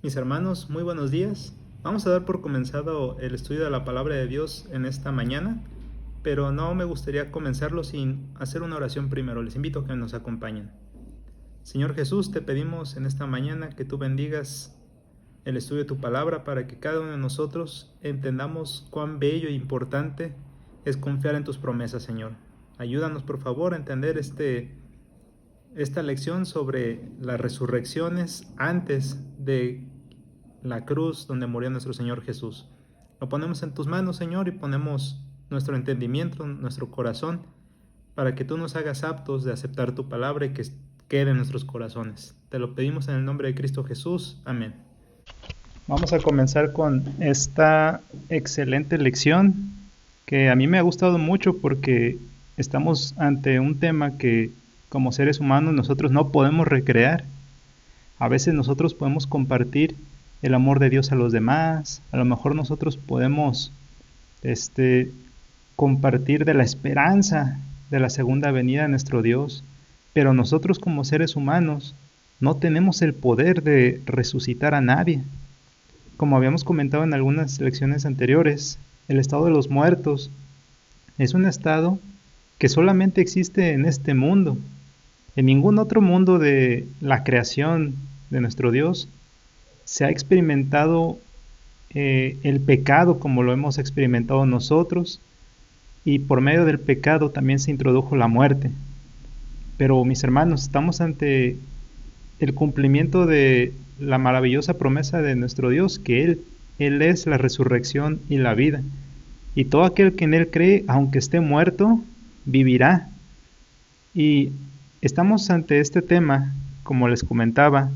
Mis hermanos, muy buenos días. Vamos a dar por comenzado el estudio de la palabra de Dios en esta mañana, pero no me gustaría comenzarlo sin hacer una oración primero. Les invito a que nos acompañen. Señor Jesús, te pedimos en esta mañana que tú bendigas el estudio de tu palabra para que cada uno de nosotros entendamos cuán bello e importante es confiar en tus promesas, Señor. Ayúdanos, por favor, a entender esta lección sobre las resurrecciones antes de la cruz donde murió nuestro Señor Jesús. Lo ponemos en tus manos, Señor, y ponemos nuestro entendimiento, nuestro corazón, para que tú nos hagas aptos de aceptar tu palabra y que quede en nuestros corazones. Te lo pedimos en el nombre de Cristo Jesús. Amén. Vamos a comenzar con esta excelente lección que a mí me ha gustado mucho porque estamos ante un tema que como seres humanos nosotros no podemos recrear. A veces nosotros podemos compartir el amor de Dios a los demás, a lo mejor nosotros podemos compartir de la esperanza de la segunda venida de nuestro Dios, pero nosotros como seres humanos no tenemos el poder de resucitar a nadie. Como habíamos comentado en algunas lecciones anteriores, el estado de los muertos es un estado que solamente existe en este mundo. En ningún otro mundo de la creación de nuestro Dios se ha experimentado el pecado como lo hemos experimentado nosotros, y por medio del pecado también se introdujo la muerte. Pero mis hermanos, estamos ante el cumplimiento de la maravillosa promesa de nuestro Dios, que Él es la resurrección y la vida. Y todo aquel que en Él cree, aunque esté muerto, vivirá. Y estamos ante este tema, como les comentaba,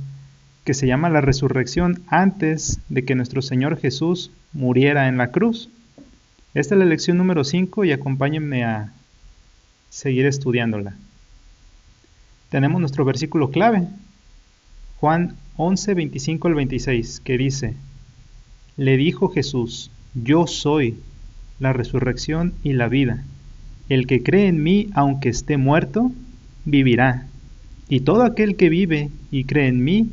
que se llama la resurrección antes de que nuestro Señor Jesús muriera en la cruz. Esta es la lección número 5 y acompáñenme a seguir estudiándola. Tenemos nuestro versículo clave, Juan 11, 25 al 26, que dice: Le dijo Jesús: Yo soy la resurrección y la vida. El que cree en mí, aunque esté muerto, vivirá. Y todo aquel que vive y cree en mí,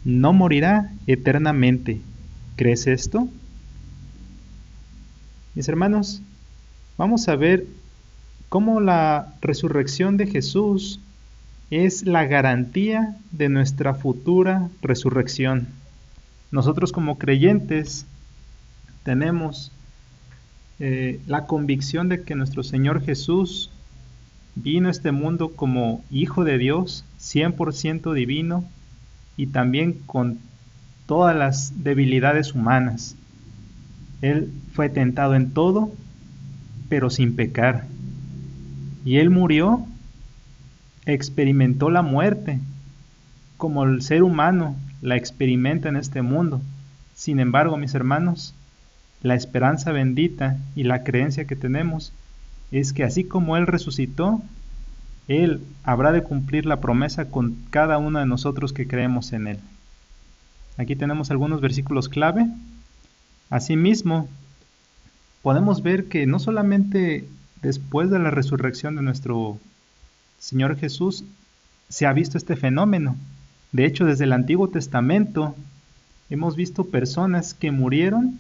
no morirá eternamente. ¿Crees esto? Mis hermanos, vamos a ver cómo la resurrección de Jesús es la garantía de nuestra futura resurrección. Nosotros como creyentes tenemos la convicción de que nuestro Señor Jesús vino a este mundo como Hijo de Dios, 100% divino, y también con todas las debilidades humanas. Él fue tentado en todo, pero sin pecar. Y Él murió, experimentó la muerte, como el ser humano la experimenta en este mundo. Sin embargo, mis hermanos, la esperanza bendita y la creencia que tenemos es que así como Él resucitó, Él habrá de cumplir la promesa con cada uno de nosotros que creemos en Él. Aquí tenemos algunos versículos clave. Asimismo, podemos ver que no solamente después de la resurrección de nuestro Señor Jesús se ha visto este fenómeno. De hecho, desde el Antiguo Testamento hemos visto personas que murieron,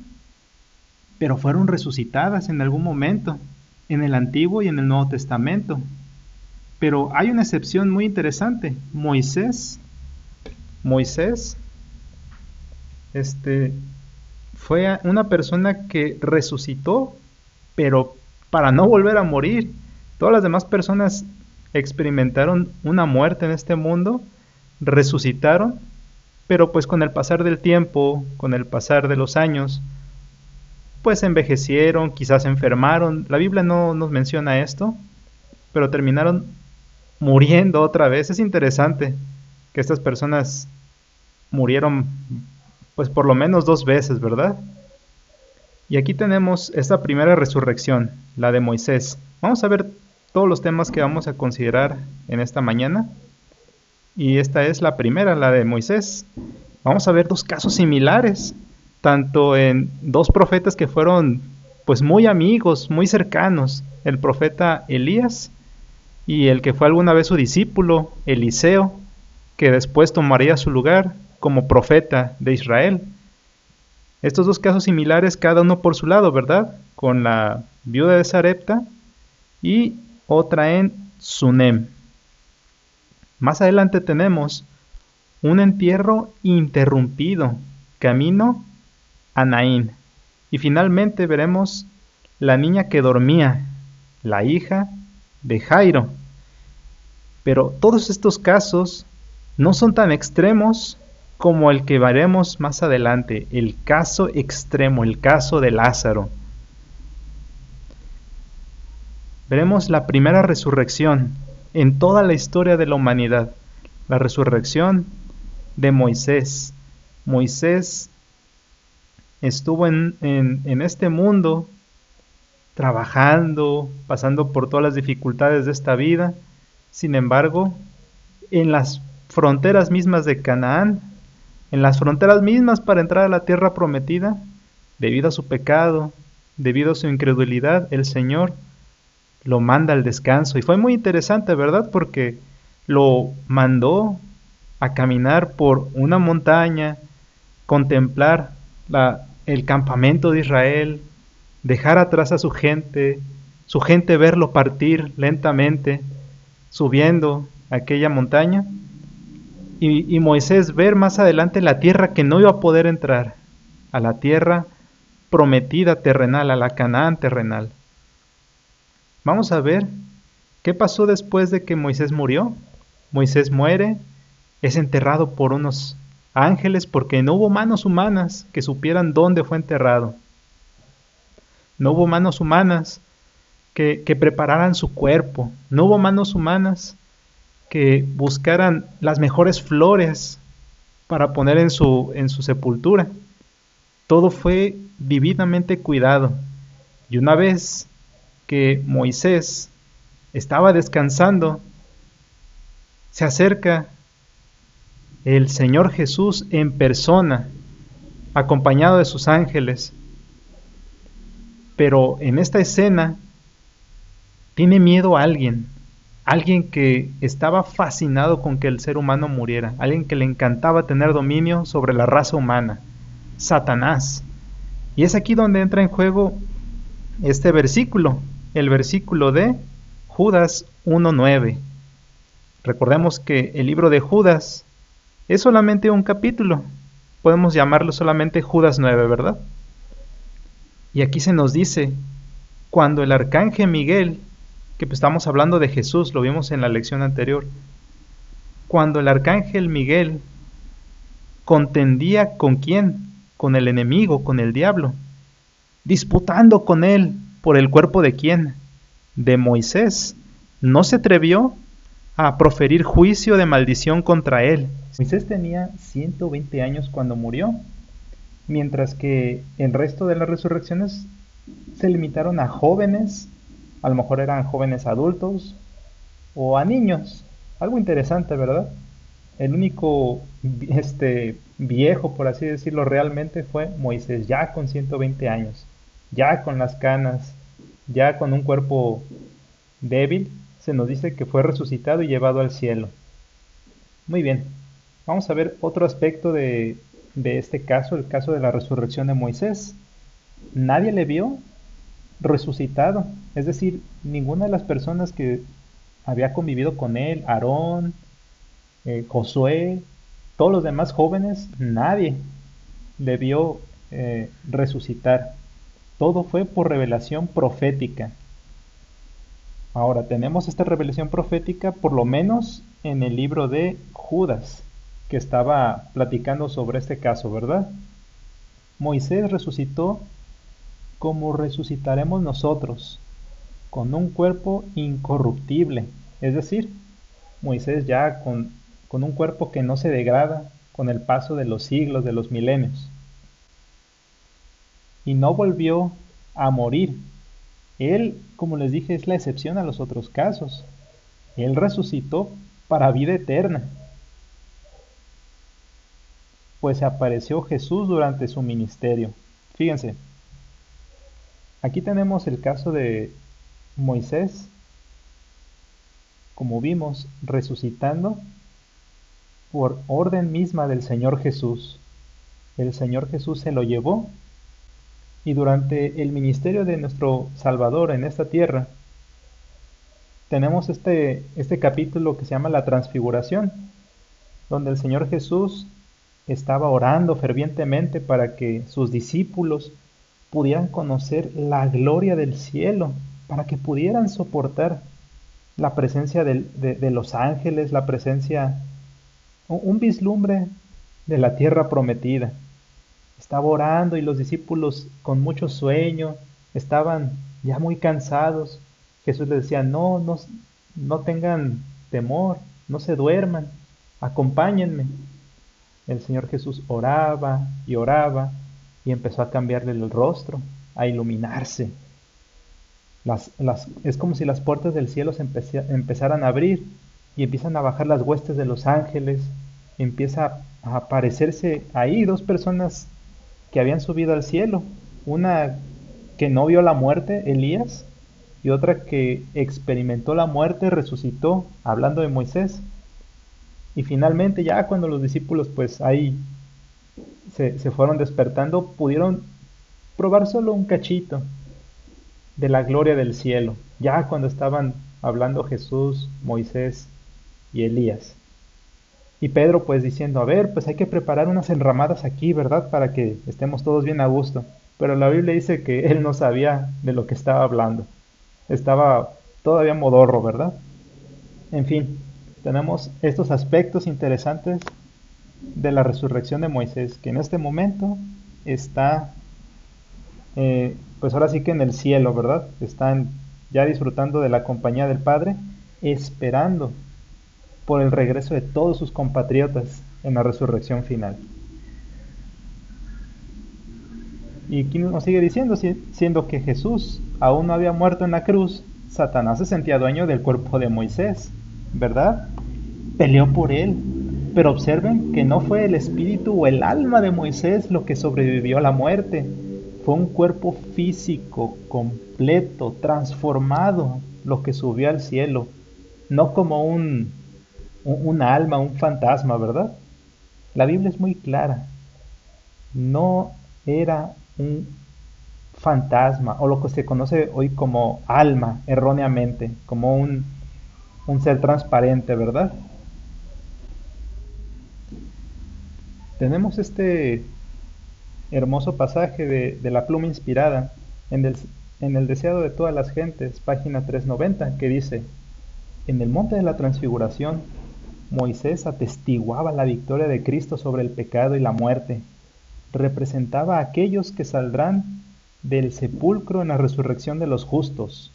pero fueron resucitadas en algún momento, en el Antiguo y en el Nuevo Testamento. Pero hay una excepción muy interesante. Moisés fue una persona que resucitó, pero para no volver a morir. Todas las demás personas experimentaron una muerte en este mundo, resucitaron, pero pues con el pasar del tiempo, con el pasar de los años, pues envejecieron, quizás se enfermaron. La Biblia no nos menciona esto, pero terminaron muriendo otra vez. Es interesante que estas personas murieron pues por lo menos 2 veces, ¿verdad? Y aquí tenemos esta primera resurrección, la de Moisés. Vamos a ver todos los temas que vamos a considerar en esta mañana. Y esta es la primera, la de Moisés. Vamos a ver 2 casos similares, tanto en 2 profetas que fueron pues muy amigos, muy cercanos, el profeta Elías y el que fue alguna vez su discípulo, Eliseo, que después tomaría su lugar, como profeta de Israel. Estos dos casos similares, cada uno por su lado, ¿verdad? Con la viuda de Sarepta y otra en Sunem. Más adelante tenemos un entierro interrumpido, camino a Naín. Y finalmente veremos la niña que dormía, la hija de Jairo. Pero todos estos casos no son tan extremos como el que veremos más adelante, el caso extremo, el caso de Lázaro. Veremos la primera resurrección en toda la historia de la humanidad, la resurrección de Moisés. Moisés estuvo en este mundo trabajando, pasando por todas las dificultades de esta vida. Sin embargo, en las fronteras mismas de Canaán, en las fronteras mismas para entrar a la tierra prometida, debido a su pecado, debido a su incredulidad, el Señor lo manda al descanso. Y fue muy interesante, ¿verdad? Porque lo mandó a caminar por una montaña, contemplar el campamento de Israel, dejar atrás a su gente verlo partir lentamente, subiendo aquella montaña, y Moisés ver más adelante la tierra que no iba a poder entrar, a la tierra prometida terrenal, a la Canaán terrenal. Vamos a ver qué pasó después de que Moisés murió. Moisés muere, es enterrado por unos ángeles porque no hubo manos humanas que supieran dónde fue enterrado. No hubo manos humanas que prepararan su cuerpo. No hubo manos humanas que buscaran las mejores flores para poner en su sepultura. Todo fue divinamente cuidado. Y una vez que Moisés estaba descansando, se acerca el Señor Jesús en persona, acompañado de sus ángeles. Pero en esta escena tiene miedo a alguien que estaba fascinado con que el ser humano muriera, alguien que le encantaba tener dominio sobre la raza humana, Satanás. Y es aquí donde entra en juego este versículo, el versículo de Judas 1:9. Recordemos que el libro de Judas es solamente un capítulo, podemos llamarlo solamente Judas 9, ¿verdad? Y aquí se nos dice, cuando el arcángel Miguel, que pues estamos hablando de Jesús, lo vimos en la lección anterior, cuando el arcángel Miguel contendía ¿con quién? Con el enemigo, con el diablo, disputando con él por el cuerpo de quién, de Moisés, no se atrevió a proferir juicio de maldición contra él. Moisés tenía 120 años cuando murió, mientras que el resto de las resurrecciones se limitaron a jóvenes, a lo mejor eran jóvenes adultos o a niños. Algo interesante, ¿verdad? El único viejo, por así decirlo, realmente fue Moisés, ya con 120 años, ya con las canas, ya con un cuerpo débil. Se nos dice que fue resucitado y llevado al cielo. Muy bien, vamos a ver otro aspecto de este caso, el caso de la resurrección de Moisés. Nadie le vio resucitado, es decir, ninguna de las personas que había convivido con él, Aarón, Josué, todos los demás jóvenes, nadie le vio resucitar. Todo fue por revelación profética. Ahora, tenemos esta revelación profética por lo menos en el libro de Judas, que estaba platicando sobre este caso, ¿verdad? Moisés resucitó como resucitaremos nosotros, con un cuerpo incorruptible, es decir, Moisés ya con un cuerpo que no se degrada con el paso de los siglos, de los milenios. Y no volvió a morir. Él, como les dije, es la excepción a los otros casos. Él resucitó para vida eterna, pues apareció Jesús durante su ministerio. Fíjense, aquí tenemos el caso de Moisés, como vimos, resucitando por orden misma del Señor Jesús. El Señor Jesús se lo llevó y durante el ministerio de nuestro Salvador en esta tierra, tenemos este capítulo que se llama la Transfiguración, donde el Señor Jesús estaba orando fervientemente para que sus discípulos pudieran conocer la gloria del cielo, para que pudieran soportar la presencia de los ángeles, la presencia, un vislumbre de la tierra prometida. Estaba orando y los discípulos con mucho sueño, estaban ya muy cansados. Jesús les decía, no tengan temor, no se duerman, acompáñenme. El Señor Jesús oraba y empezó a cambiarle el rostro, a iluminarse. Es como si las puertas del cielo empezaran a abrir y empiezan a bajar las huestes de los ángeles. Empieza a aparecerse ahí dos personas que habían subido al cielo. Una que no vio la muerte, Elías, y otra que experimentó la muerte, resucitó, hablando de Moisés. Y finalmente ya cuando los discípulos pues ahí se fueron despertando, pudieron probar solo un cachito de la gloria del cielo, ya cuando estaban hablando Jesús, Moisés y Elías. Y Pedro pues diciendo, a ver, pues hay que preparar unas enramadas aquí, ¿verdad? Para que estemos todos bien a gusto. Pero la Biblia dice que él no sabía de lo que estaba hablando. Estaba todavía modorro, ¿verdad? En fin, tenemos estos aspectos interesantes de la resurrección de Moisés, que en este momento está, pues ahora sí que en el cielo, ¿verdad? Están ya disfrutando de la compañía del Padre, esperando por el regreso de todos sus compatriotas en la resurrección final. Y aquí nos sigue diciendo, siendo que Jesús aún no había muerto en la cruz, Satanás se sentía dueño del cuerpo de Moisés, ¿verdad? Peleó por él. Pero observen que no fue el espíritu o el alma de Moisés lo que sobrevivió a la muerte. Fue un cuerpo físico, completo, transformado, lo que subió al cielo. No como un alma, un fantasma, ¿verdad? La Biblia es muy clara. No era un fantasma, o lo que se conoce hoy como alma, erróneamente, como un ser transparente, ¿verdad? Tenemos este hermoso pasaje de la pluma inspirada en el deseado de todas las gentes, página 390, que dice, en el monte de la transfiguración, Moisés atestiguaba la victoria de Cristo sobre el pecado y la muerte. Representaba a aquellos que saldrán del sepulcro en la resurrección de los justos.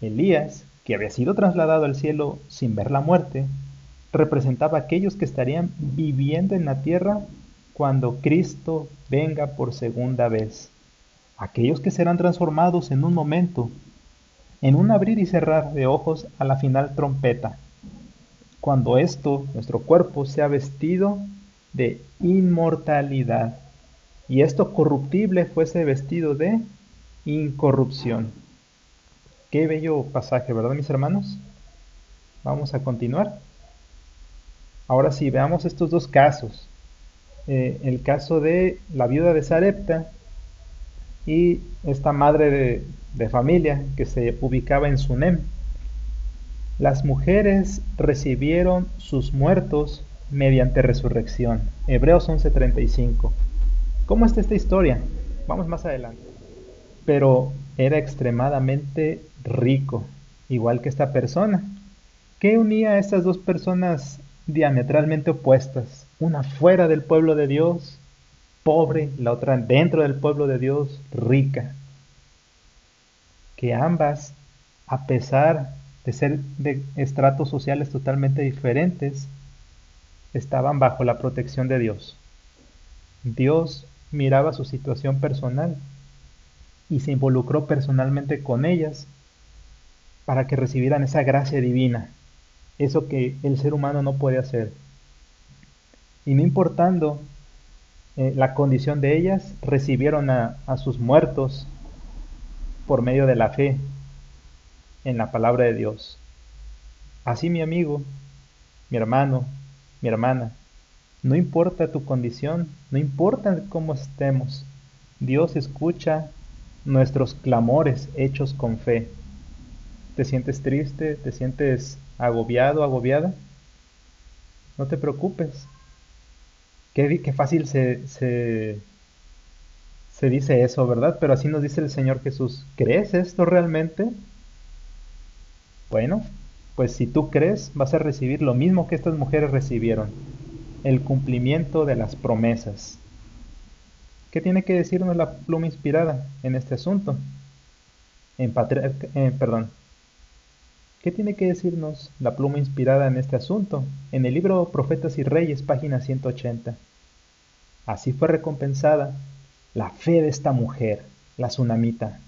Elías, que había sido trasladado al cielo sin ver la muerte, representaba a aquellos que estarían viviendo en la tierra cuando Cristo venga por segunda vez. Aquellos que serán transformados en un momento, en un abrir y cerrar de ojos a la final trompeta. Cuando nuestro cuerpo, sea vestido de inmortalidad y esto corruptible fuese vestido de incorrupción. Qué bello pasaje, ¿verdad, mis hermanos? Vamos a continuar. Ahora sí, veamos estos dos casos. El caso de la viuda de Sarepta y esta madre de familia que se ubicaba en Sunem. Las mujeres recibieron sus muertos mediante resurrección. Hebreos 11:35. ¿Cómo está esta historia? Vamos más adelante. Pero era extremadamente rico, igual que esta persona. ¿Qué unía a estas dos personas diametralmente opuestas? Una fuera del pueblo de Dios, pobre, la otra dentro del pueblo de Dios, rica. Que ambas, a pesar de ser de estratos sociales totalmente diferentes, estaban bajo la protección de Dios. Dios miraba su situación personal y se involucró personalmente con ellas para que recibieran esa gracia divina, eso que el ser humano no puede hacer. Y no importando la condición de ellas, recibieron a sus muertos por medio de la fe en la palabra de Dios. Así, mi amigo, mi hermano, mi hermana, No importa tu condición, no importa cómo estemos, Dios escucha nuestros clamores hechos con fe. ¿Te sientes triste? ¿Te sientes agobiado, agobiada? No te preocupes. Qué fácil se dice eso, ¿verdad? Pero así nos dice el Señor Jesús. ¿Crees esto realmente? Bueno, pues si tú crees, vas a recibir lo mismo que estas mujeres recibieron, el cumplimiento de las promesas. ¿Qué tiene que decirnos la pluma inspirada en este asunto? Perdón. ¿Qué tiene que decirnos la pluma inspirada en este asunto? En el libro Profetas y Reyes, página 180. Así fue recompensada la fe de esta mujer, la sunamita.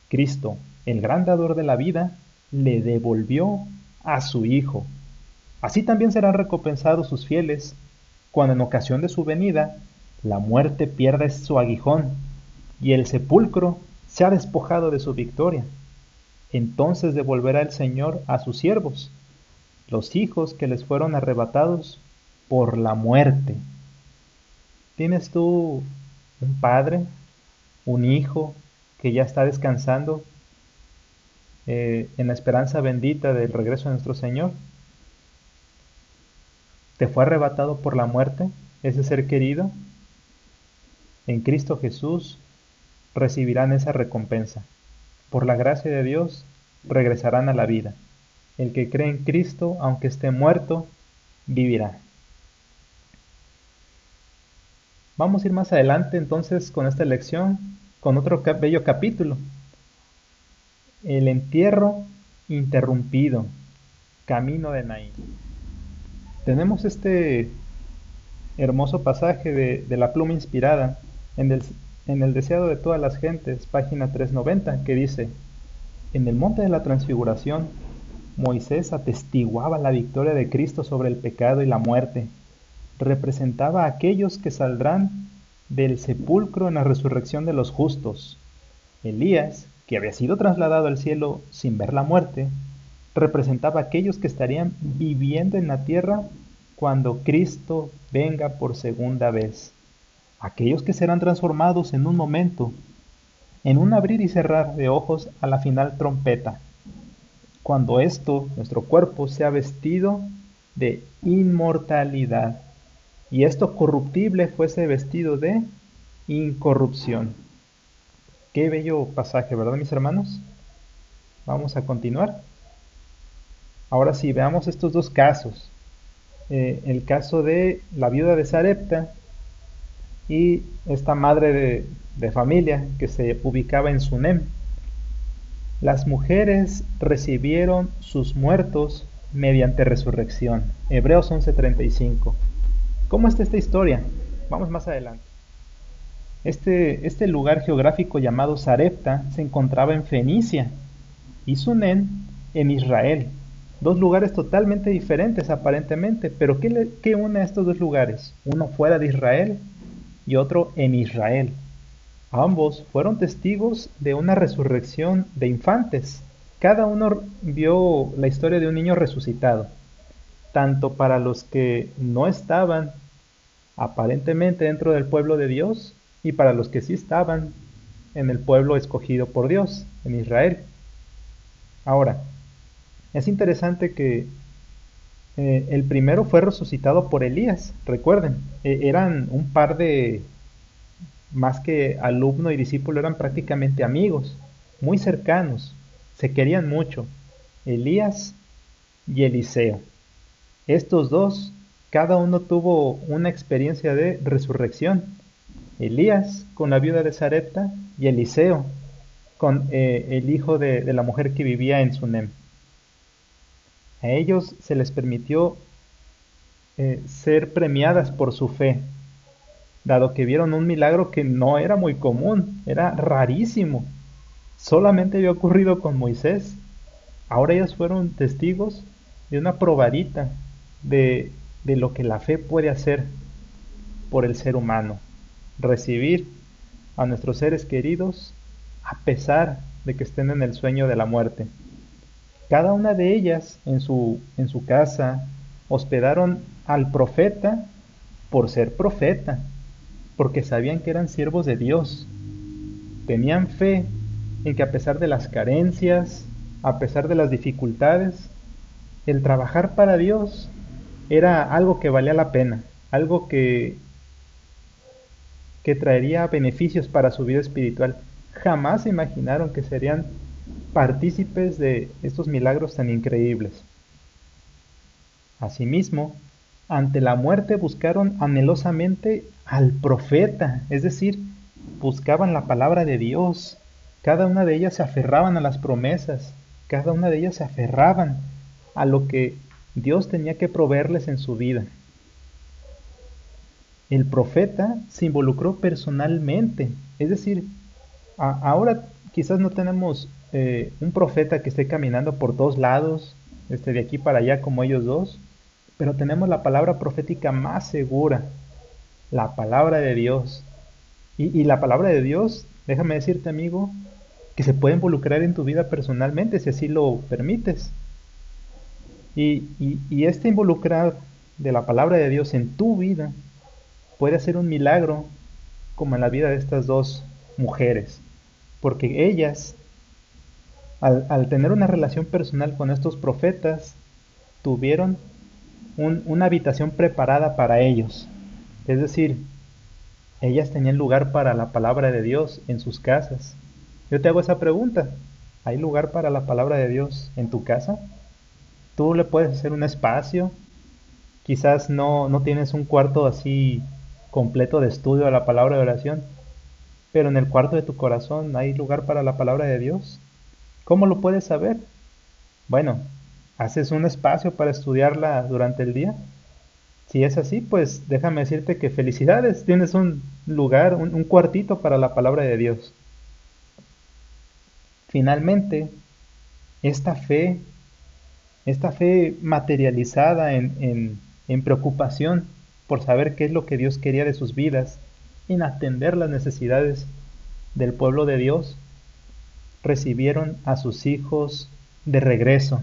Cristo, el gran dador de la vida, le devolvió a su Hijo. Así también serán recompensados sus fieles, cuando en ocasión de su venida la muerte pierda su aguijón y el sepulcro sea despojado de su victoria. Entonces devolverá el Señor a sus siervos, los hijos que les fueron arrebatados por la muerte. ¿Tienes tú un padre, un hijo que ya está descansando en la esperanza bendita del regreso de nuestro Señor? ¿Te fue arrebatado por la muerte ese ser querido? En Cristo Jesús recibirán esa recompensa. Por la gracia de Dios regresarán a la vida. El que cree en Cristo, aunque esté muerto, vivirá. Vamos a ir más adelante entonces con esta lección, con otro bello capítulo. El entierro interrumpido, camino de Naín. Tenemos este hermoso pasaje de la pluma inspirada en el deseado de todas las gentes, página 390, que dice: en el monte de la transfiguración, Moisés atestiguaba la victoria de Cristo sobre el pecado y la muerte. Representaba a aquellos que saldrán del sepulcro en la resurrección de los justos. Elías, que había sido trasladado al cielo sin ver la muerte, representaba a aquellos que estarían viviendo en la tierra cuando Cristo venga por segunda vez. Aquellos que serán transformados en un momento, en un abrir y cerrar de ojos a la final trompeta. Cuando nuestro cuerpo, sea vestido de inmortalidad y esto corruptible fuese vestido de incorrupción. Qué bello pasaje, ¿verdad, mis hermanos? Vamos a continuar. Ahora sí, veamos estos dos casos. El caso de la viuda de Sarepta y esta madre de familia que se ubicaba en Sunem. Las mujeres recibieron sus muertos mediante resurrección. Hebreos 11:35. ¿Cómo está esta historia? Vamos más adelante. Este lugar geográfico llamado Sarepta se encontraba en Fenicia y Sunem en Israel. Dos lugares totalmente diferentes aparentemente, pero ¿qué une a estos dos lugares? Uno fuera de Israel y otro en Israel. Ambos fueron testigos de una resurrección de infantes. Cada uno vio la historia de un niño resucitado, tanto para los que no estaban aparentemente dentro del pueblo de Dios y para los que sí estaban en el pueblo escogido por Dios, en Israel. Ahora, es interesante que el primero fue resucitado por Elías. Recuerden, eran un par de, más que alumno y discípulo, eran prácticamente amigos, muy cercanos, se querían mucho, Elías y Eliseo. Estos dos, cada uno tuvo una experiencia de resurrección. Elías con la viuda de Sarepta y Eliseo con el hijo de la mujer que vivía en Sunem. A ellos se les permitió ser premiadas por su fe, dado que vieron un milagro que no era muy común, era rarísimo. Solamente había ocurrido con Moisés. Ahora ellos fueron testigos de una probadita de lo que la fe puede hacer por el ser humano. Recibir a nuestros seres queridos a pesar de que estén en el sueño de la muerte. Cada una de ellas en su casa hospedaron al profeta por ser profeta, porque sabían que eran siervos de Dios. Tenían fe en que a pesar de las carencias, a pesar de las dificultades, el trabajar para Dios era algo que valía la pena, algo que traería beneficios para su vida espiritual. Jamás se imaginaron que serían partícipes de estos milagros tan increíbles. Asimismo, ante la muerte buscaron anhelosamente al profeta, es decir, buscaban la palabra de Dios. Cada una de ellas se aferraban a las promesas, cada una de ellas se aferraban a lo que Dios tenía que proveerles en su vida. El profeta se involucró personalmente, es decir, ahora quizás no tenemos un profeta que esté caminando por todos lados, de aquí para allá como ellos dos, pero tenemos la palabra profética más segura, la palabra de Dios. Y la palabra de Dios, déjame decirte, amigo, que se puede involucrar en tu vida personalmente si así lo permites. Y este involucrar de la palabra de Dios en tu vida puede hacer un milagro como en la vida de estas dos mujeres, porque ellas, al tener una relación personal con estos profetas, tuvieron una habitación preparada para ellos. Es decir, ellas tenían lugar para la palabra de Dios en sus casas. Yo te hago esa pregunta: ¿hay lugar para la palabra de Dios en tu casa? Tú le puedes hacer un espacio. Quizás no tienes un cuarto así completo de estudio a la palabra de oración, pero en el cuarto de tu corazón hay lugar para la palabra de Dios. ¿Cómo lo puedes saber? Bueno, ¿haces un espacio para estudiarla durante el día? Si es así, pues déjame decirte que felicidades, tienes un lugar, un cuartito para la palabra de Dios. Finalmente, esta fe, esta fe materializada en preocupación por saber qué es lo que Dios quería de sus vidas, en atender las necesidades del pueblo de Dios, recibieron a sus hijos de regreso.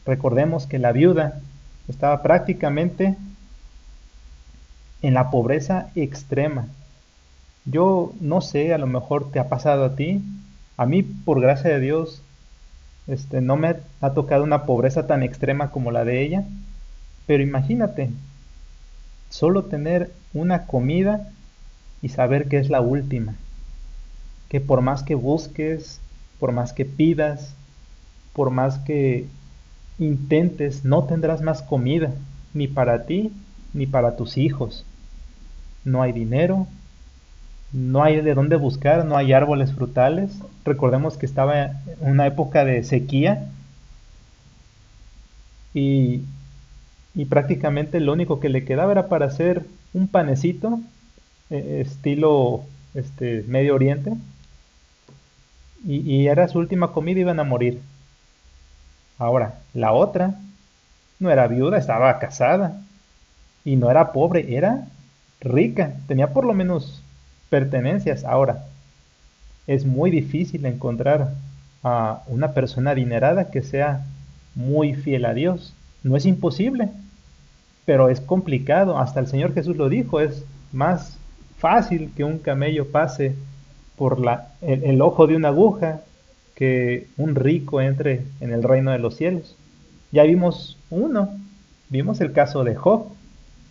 Recordemos que la viuda estaba prácticamente en la pobreza extrema. Yo no sé, a lo mejor te ha pasado a ti. A mí, por gracia de Dios, no me ha tocado una pobreza tan extrema como la de ella. Pero imagínate, solo tener una comida y saber que es la última. Que por más que busques, por más que pidas, por más que intentes, no tendrás más comida, ni para ti, ni para tus hijos. No hay dinero, no hay de dónde buscar, no hay árboles frutales. Recordemos que estaba en una época de sequía y, y prácticamente lo único que le quedaba era para hacer un panecito estilo Medio Oriente, y era su última comida, iban a morir. Ahora, la otra no era viuda, estaba casada y no era pobre, era rica, tenía por lo menos pertenencias. Ahora, es muy difícil encontrar a una persona adinerada que sea muy fiel a Dios. No es imposible, pero es complicado. Hasta el Señor Jesús lo dijo: es más fácil que un camello pase por el ojo de una aguja que un rico entre en el reino de los cielos. Ya vimos el caso de Job.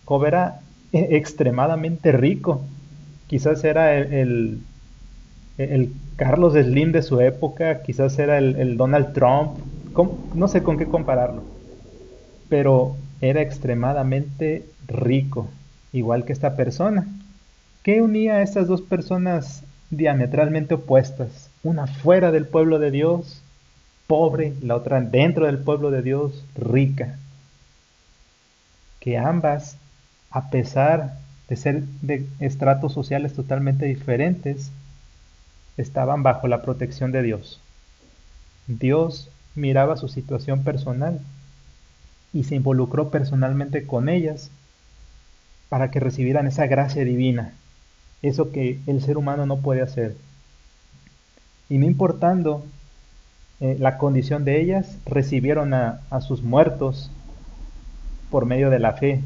Job era extremadamente rico. Quizás era el Carlos Slim de su época, quizás era el Donald Trump, no sé con qué compararlo, pero era extremadamente rico, igual que esta persona. ¿Qué unía a estas dos personas diametralmente opuestas? Una fuera del pueblo de Dios, pobre; la otra dentro del pueblo de Dios, rica. Que ambas, a pesar de ser de estratos sociales totalmente diferentes, estaban bajo la protección de Dios. Dios miraba su situación personal y se involucró personalmente con ellas para que recibieran esa gracia divina, eso que el ser humano no puede hacer. Y no importando la condición de ellas, recibieron a sus muertos por medio de la fe.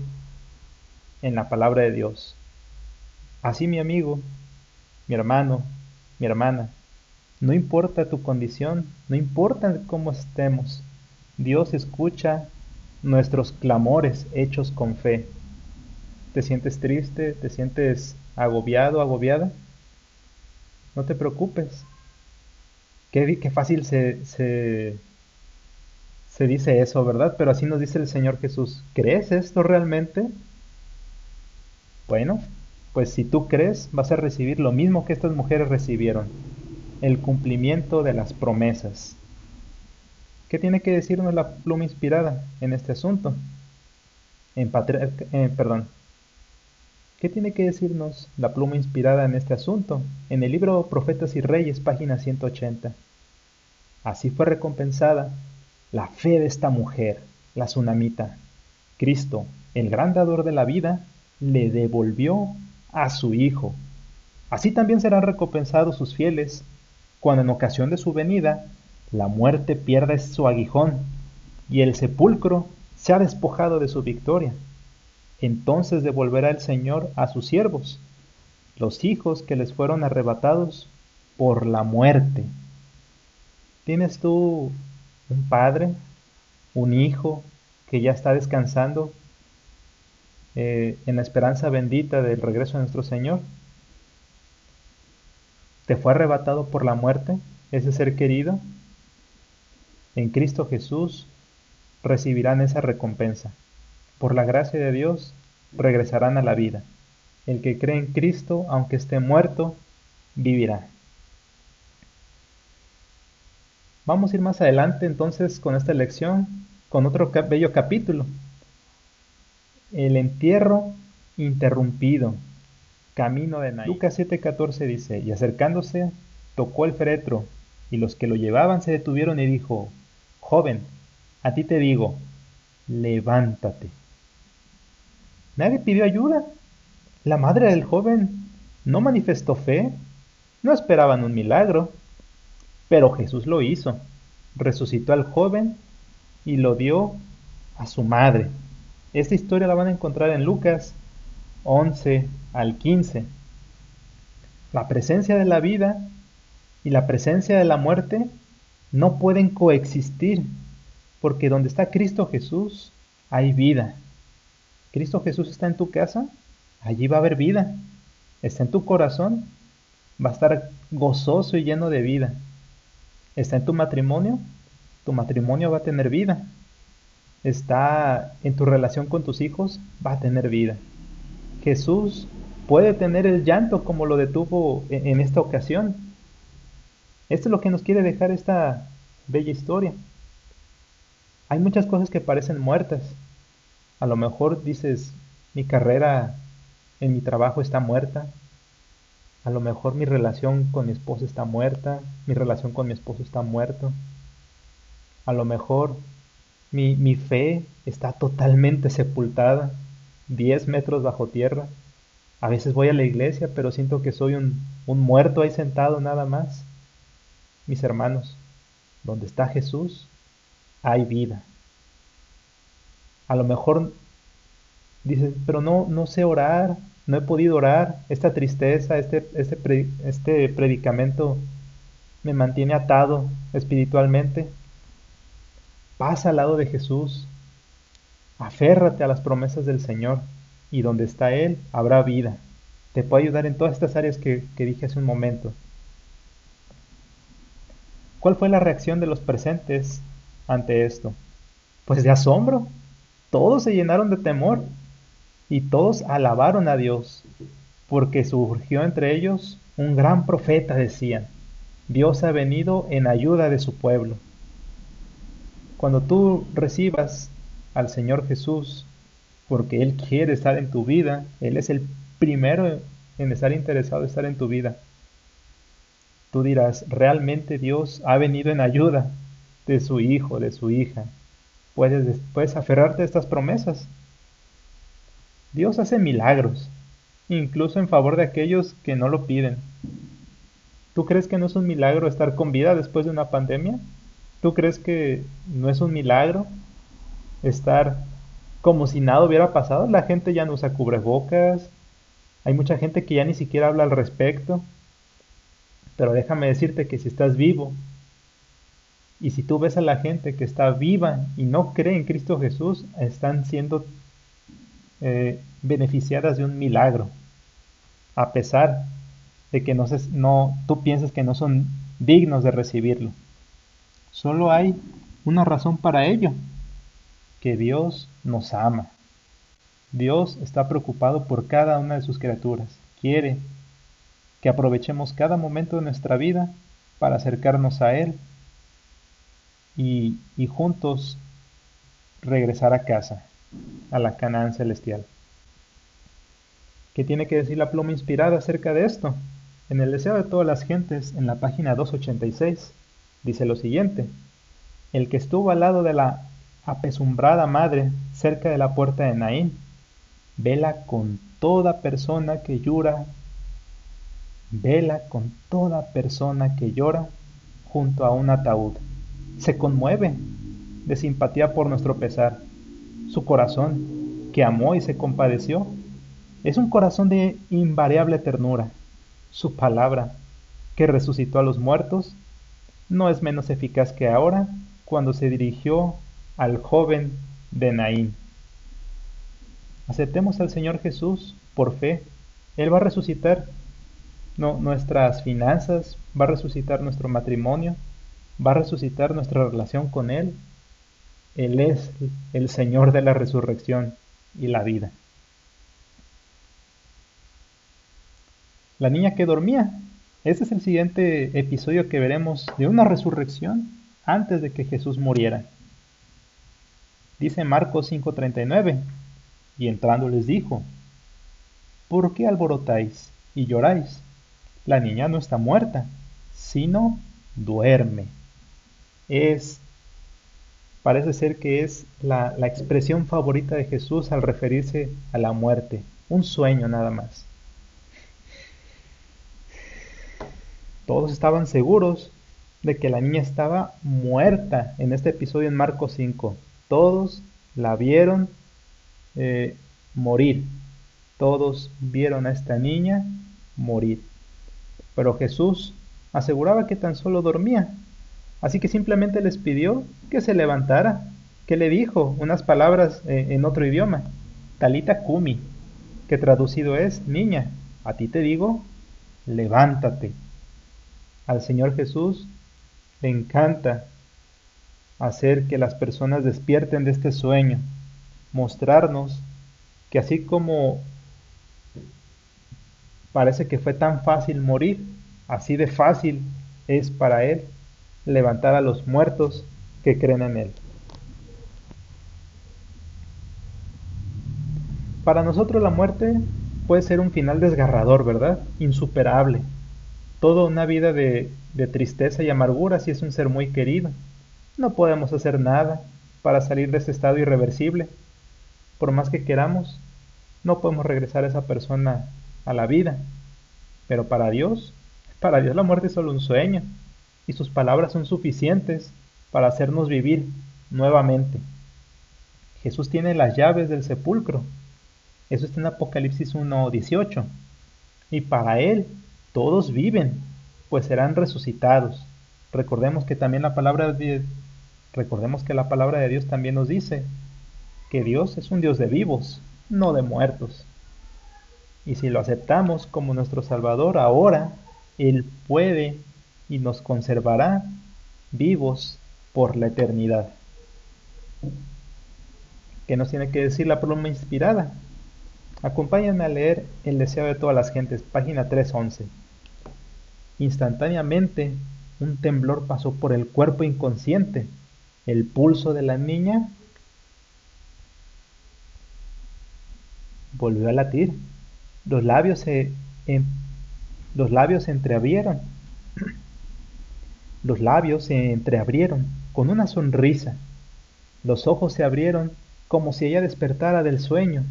en la palabra de Dios. Así, mi amigo, mi hermano, mi hermana, no importa tu condición, no importa cómo estemos, Dios escucha nuestros clamores hechos con fe. ¿Te sientes triste? ¿Te sientes agobiado, agobiada? No te preocupes. Qué fácil se dice eso, ¿verdad? Pero así nos dice el Señor Jesús. ¿Crees esto realmente? Bueno, pues si tú crees, vas a recibir lo mismo que estas mujeres recibieron, el cumplimiento de las promesas. ¿Qué tiene que decirnos la pluma inspirada en este asunto? Perdón. ¿Qué tiene que decirnos la pluma inspirada en este asunto? En el libro Profetas y Reyes, página 180. Así fue recompensada la fe de esta mujer, la sunamita. Cristo, el gran dador de la vida, le devolvió a su Hijo. Así también serán recompensados sus fieles, cuando en ocasión de su venida la muerte pierda su aguijón y el sepulcro se ha despojado de su victoria. Entonces devolverá el Señor a sus siervos, los hijos que les fueron arrebatados por la muerte. ¿Tienes tú un padre, un hijo que ya está descansando en la esperanza bendita del regreso de nuestro Señor? ¿Te fue arrebatado por la muerte ese ser querido? En Cristo Jesús recibirán esa recompensa. Por la gracia de Dios regresarán a la vida. El que cree en Cristo, aunque esté muerto, vivirá. Vamos a ir más adelante entonces con esta lección, con otro bello capítulo. El entierro interrumpido, camino de Naín. Lucas 7:14 dice, y acercándose, tocó el féretro, y los que lo llevaban se detuvieron y dijo, joven, a ti te digo, levántate. Nadie pidió ayuda. La madre del joven no manifestó fe, no esperaban un milagro, pero Jesús lo hizo. Resucitó al joven y lo dio a su madre. Esta historia la van a encontrar en Lucas 11 al 15. La presencia de la vida y la presencia de la muerte no pueden coexistir, porque donde está Cristo Jesús hay vida. Cristo Jesús está en tu casa, allí va a haber vida. Está en tu corazón, va a estar gozoso y lleno de vida. Está en tu matrimonio va a tener vida. Está en tu relación con tus hijos, va a tener vida. Jesús puede tener el llanto como lo detuvo en esta ocasión. Esto es lo que nos quiere dejar esta bella historia. Hay muchas cosas que parecen muertas. A lo mejor dices, mi carrera en mi trabajo está muerta. A lo mejor mi relación con mi esposa está muerta. Mi relación con mi esposo está muerto. A lo mejor mi fe está totalmente sepultada, 10 metros bajo tierra. A veces voy a la iglesia, pero siento que soy un muerto ahí sentado nada más. Mis hermanos, donde está Jesús, hay vida. A lo mejor dices, pero no sé orar, no he podido orar, esta tristeza, este predicamento me mantiene atado espiritualmente. Pasa al lado de Jesús, aférrate a las promesas del Señor, y donde está Él habrá vida. Te puede ayudar en todas estas áreas que dije hace un momento. ¿Cuál fue la reacción de los presentes ante esto? Pues de asombro. Todos se llenaron de temor y todos alabaron a Dios, porque surgió entre ellos un gran profeta, decían. Dios ha venido en ayuda de su pueblo. Cuando tú recibas al Señor Jesús, porque Él quiere estar en tu vida, Él es el primero en estar interesado en estar en tu vida, tú dirás, realmente Dios ha venido en ayuda de su hijo, de su hija. Puedes aferrarte a estas promesas. Dios hace milagros, incluso en favor de aquellos que no lo piden. ¿Tú crees que no es un milagro estar con vida después de una pandemia? ¿Tú crees que no es un milagro estar como si nada hubiera pasado. La gente ya no usa cubrebocas, hay mucha gente que ya ni siquiera habla al respecto, pero déjame decirte que si estás vivo y si tú ves a la gente que está viva y no cree en Cristo Jesús, están siendo beneficiadas de un milagro, a pesar de que tú piensas que no son dignos de recibirlo. Solo hay una razón para ello, que Dios nos ama. Dios está preocupado por cada una de sus criaturas. Quiere que aprovechemos cada momento de nuestra vida para acercarnos a Él y juntos regresar a casa, a la Canaán celestial. ¿Qué tiene que decir la pluma inspirada acerca de esto? En el deseo de todas las gentes, en la página 286, dice lo siguiente: el que estuvo al lado de la apesumbrada madre cerca de la puerta de Naín, vela con toda persona que llora junto a un ataúd. Se conmueve de simpatía por nuestro pesar. Su corazón, que amó y se compadeció, es un corazón de invariable ternura. Su palabra, que resucitó a los muertos, no es menos eficaz que ahora cuando se dirigió al joven de Naín. Aceptemos al Señor Jesús por fe. Él va a resucitar nuestras finanzas, va a resucitar nuestro matrimonio, va a resucitar nuestra relación con Él. Él es el Señor de la resurrección y la vida. La niña que dormía. Este es el siguiente episodio que veremos de una resurrección antes de que Jesús muriera. Dice Marcos 5:39, y entrando les dijo: ¿por qué alborotáis y lloráis? La niña no está muerta, sino duerme. Parece ser que es la expresión favorita de Jesús al referirse a la muerte, un sueño nada más. Todos estaban seguros de que la niña estaba muerta en este episodio en Marcos 5. Todos la vieron morir. Todos vieron a esta niña morir. Pero Jesús aseguraba que tan solo dormía. Así que simplemente les pidió que se levantara, que le dijo unas palabras en otro idioma, Talita Kumi, que traducido es: niña, a ti te digo, levántate. Al Señor Jesús le encanta hacer que las personas despierten de este sueño, mostrarnos que así como parece que fue tan fácil morir, así de fácil es para Él levantar a los muertos que creen en Él. Para nosotros la muerte puede ser un final desgarrador, ¿verdad? Insuperable. Toda una vida de tristeza y amargura si es un ser muy querido. No podemos hacer nada para salir de ese estado irreversible. Por más que queramos, no podemos regresar a esa persona a la vida. Pero para Dios la muerte es solo un sueño, y sus palabras son suficientes para hacernos vivir nuevamente. Jesús tiene las llaves del sepulcro. Eso está en Apocalipsis 1:18. Y para Él todos viven, pues serán resucitados. Recordemos que la palabra de Dios también nos dice que Dios es un Dios de vivos, no de muertos. Y si lo aceptamos como nuestro Salvador ahora, Él puede y nos conservará vivos por la eternidad. ¿Qué nos tiene que decir la pluma inspirada? Acompáñenme a leer El deseo de todas las gentes, página 311. Instantáneamente, un temblor pasó por el cuerpo inconsciente. El pulso de la niña volvió a latir. Los labios se entreabrieron. Los labios se entreabrieron con una sonrisa. Los ojos se abrieron como si ella despertara del sueño,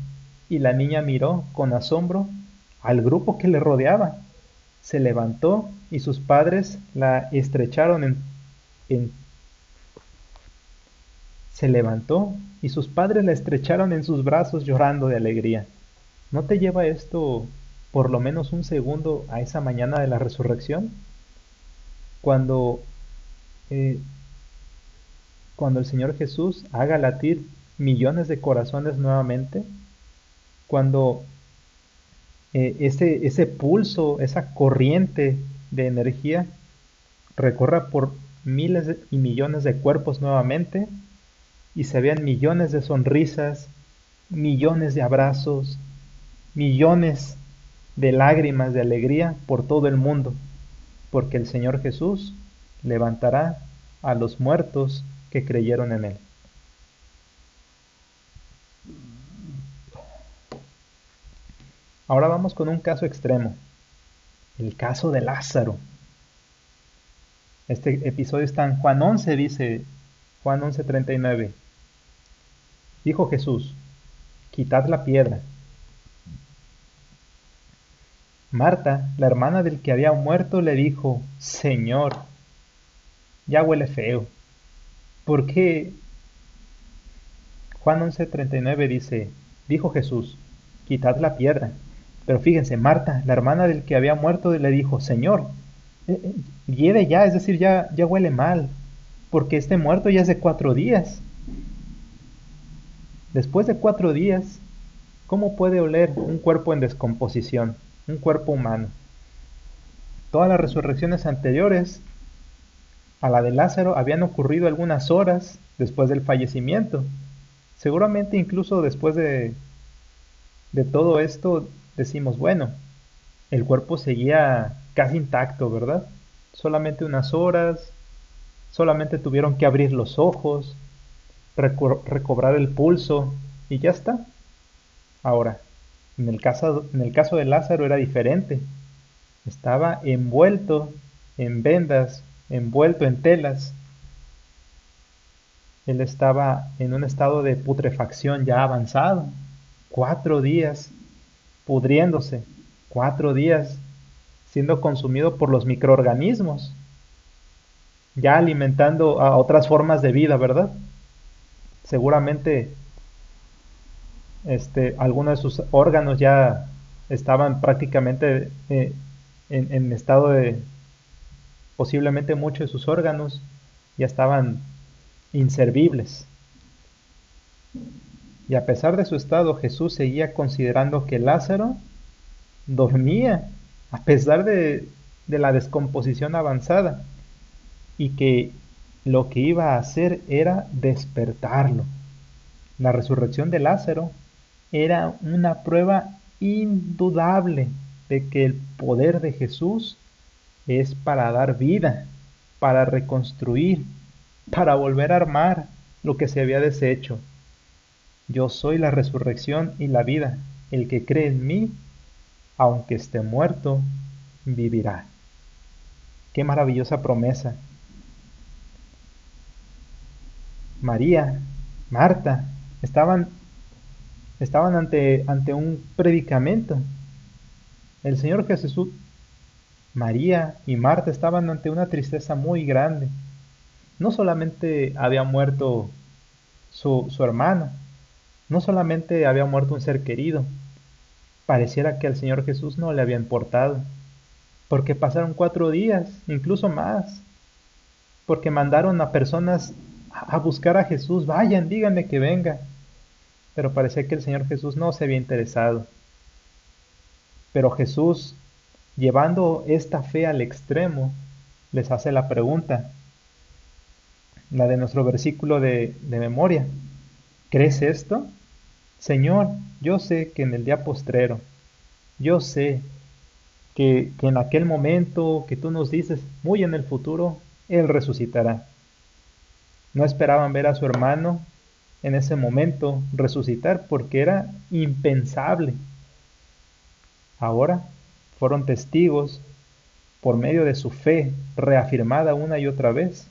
y la niña miró con asombro al grupo que le rodeaba. Se levantó y sus padres la estrecharon Se levantó y sus padres la estrecharon en sus brazos llorando de alegría. ¿No te lleva esto por lo menos un segundo a esa mañana de la resurrección? Cuando, eh, cuando el Señor Jesús haga latir millones de corazones nuevamente, cuando ese pulso, esa corriente de energía recorra por miles y millones de cuerpos nuevamente y se vean millones de sonrisas, millones de abrazos, millones de lágrimas de alegría por todo el mundo, porque el Señor Jesús levantará a los muertos que creyeron en Él. Ahora vamos con un caso extremo, el caso de Lázaro. Este episodio está en Juan 11, dice Juan 11:39. Dijo Jesús, quitad la piedra. Marta, la hermana del que había muerto, le dijo, Señor, ya huele feo. ¿Por qué? Juan 11:39 dice, dijo Jesús, quitad la piedra. Pero fíjense, Marta, la hermana del que había muerto, le dijo, Señor, hiede ya, es decir, ya huele mal, porque este muerto ya es de 4 días. Después de 4 días, ¿cómo puede oler un cuerpo en descomposición, un cuerpo humano? Todas las resurrecciones anteriores a la de Lázaro habían ocurrido algunas horas después del fallecimiento. Seguramente incluso después de todo esto decimos, bueno, el cuerpo seguía casi intacto, ¿verdad? Solamente unas horas, solamente tuvieron que abrir los ojos, recobrar el pulso y ya está. Ahora, en el caso de Lázaro era diferente. Estaba envuelto en vendas, envuelto en telas. Él estaba en un estado de putrefacción ya avanzado. 4 días pudriéndose. 4 días siendo consumido por los microorganismos. Ya alimentando a otras formas de vida, ¿verdad? Seguramente algunos de sus órganos ya estaban prácticamente en estado de, posiblemente muchos de sus órganos ya estaban inservibles. Y a pesar de su estado, Jesús seguía considerando que Lázaro dormía, a pesar de la descomposición avanzada, y que lo que iba a hacer era despertarlo. La resurrección de Lázaro era una prueba indudable de que el poder de Jesús es para dar vida, para reconstruir, para volver a armar lo que se había deshecho. Yo soy la resurrección y la vida. El que cree en mí, aunque esté muerto, vivirá. Qué maravillosa promesa. María, Marta, estaban ante un predicamento. El Señor Jesús, María y Marta estaban ante una tristeza muy grande. No solamente había muerto su hermano, no solamente había muerto un ser querido, pareciera que al Señor Jesús no le había importado, porque pasaron 4 días, incluso más, porque mandaron a personas a buscar a Jesús, vayan, díganle que venga, pero parecía que el Señor Jesús no se había interesado. Pero Jesús, llevando esta fe al extremo, les hace la pregunta, la de nuestro versículo de memoria. ¿Crees esto? Señor, yo sé que en el día postrero, yo sé que en aquel momento que tú nos dices, muy en el futuro, Él resucitará. No esperaban ver a su hermano en ese momento resucitar porque era impensable. Ahora fueron testigos, por medio de su fe reafirmada una y otra vez,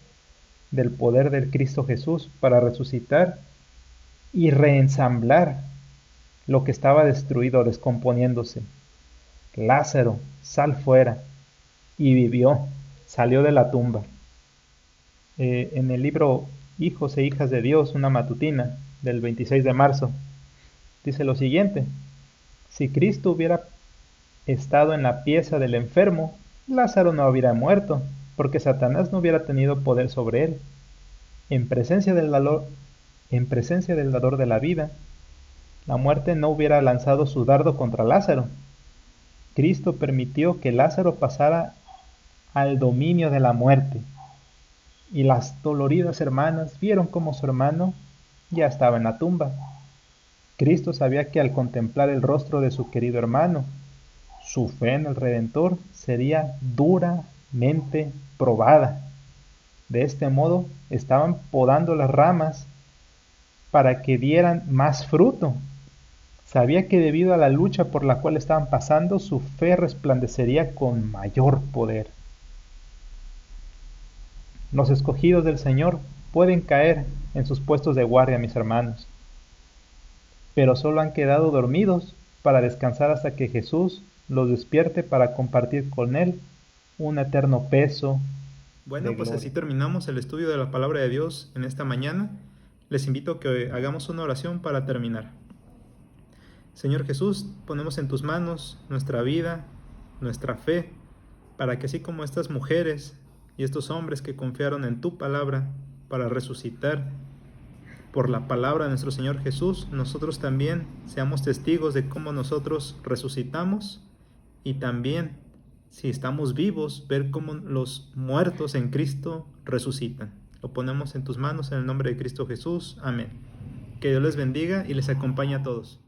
del poder del Cristo Jesús para resucitar y reensamblar lo que estaba destruido, descomponiéndose. Lázaro, sal fuera. Y vivió, salió de la tumba. En el libro Hijos e hijas de Dios, una matutina del 26 de marzo. Dice lo siguiente: si Cristo hubiera estado en la pieza del enfermo, Lázaro no hubiera muerto, porque Satanás no hubiera tenido poder sobre él. En presencia del dador de la vida, la muerte no hubiera lanzado su dardo contra Lázaro. Cristo permitió que Lázaro pasara al dominio de la muerte, y las doloridas hermanas vieron cómo su hermano ya estaba en la tumba. Cristo sabía que al contemplar el rostro de su querido hermano, su fe en el Redentor sería duramente probada. De este modo estaban podando las ramas para que dieran más fruto. Sabía que debido a la lucha por la cual estaban pasando, su fe resplandecería con mayor poder. Los escogidos del Señor pueden caer en sus puestos de guardia, mis hermanos, pero solo han quedado dormidos para descansar hasta que Jesús los despierte para compartir con Él un eterno peso. Bueno, pues así terminamos el estudio de la palabra de Dios en esta mañana. Les invito a que hagamos una oración para terminar. Señor Jesús, ponemos en tus manos nuestra vida, nuestra fe, para que así como estas mujeres y estos hombres que confiaron en tu palabra para resucitar por la palabra de nuestro Señor Jesús, nosotros también seamos testigos de cómo nosotros resucitamos, y también, si estamos vivos, ver cómo los muertos en Cristo resucitan. Lo ponemos en tus manos en el nombre de Cristo Jesús. Amén. Que Dios les bendiga y les acompañe a todos.